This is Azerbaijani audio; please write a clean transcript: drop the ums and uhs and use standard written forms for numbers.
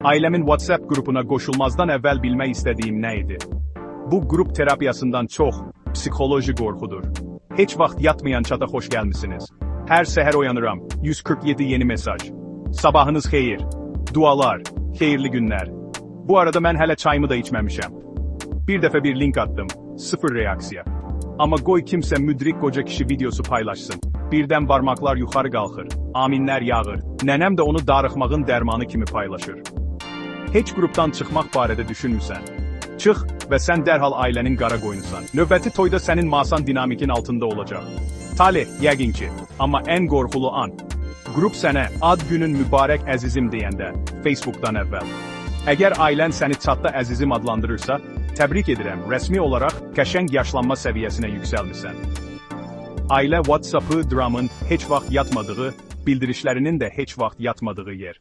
Ailemin WhatsApp grubuna qoşulmazdan əvvəl bilmək istədiyim nə idi? Bu qrup terapiyasından çox psixoloji qorxudur. Heç vaxt yatmayan çata xoş gəlmisiniz. Hər səhər oyanıram, 147 yeni mesaj. Sabahınız xeyir, dualar, xeyirli günlər. Bu arada mən hələ çayımı da içməmişəm. Bir dəfə bir link attım, sıfır reaksiya. Amma qoy kimsə müdrik qoca kişi videosu paylaşsın. Birdən barmaqlar yuxarı qalxır, aminlər yağır. Nənəm də onu darıxmağın dərmanı kimi paylaşır. Heç qrupdan çıxmaq barədə düşünmüsən. Çıx və sən dərhal ailənin qara qoynusan. Növbəti toyda sənin masan dinamikin altında olacaq. Talih, yəqin ki. Amma ən qorxulu an. Qrup sənə ad günün mübarək əzizim deyəndə, Facebookdan əvvəl. Əgər ailən səni çatda əzizim adlandırırsa, təbrik edirəm, rəsmi olaraq qəşəng yaşlanma səviyyəsinə yüksəlmirsən. Ailə WhatsApp-ı dramın heç vaxt yatmadığı, bildirişlərinin də heç vaxt yatmadığı yer.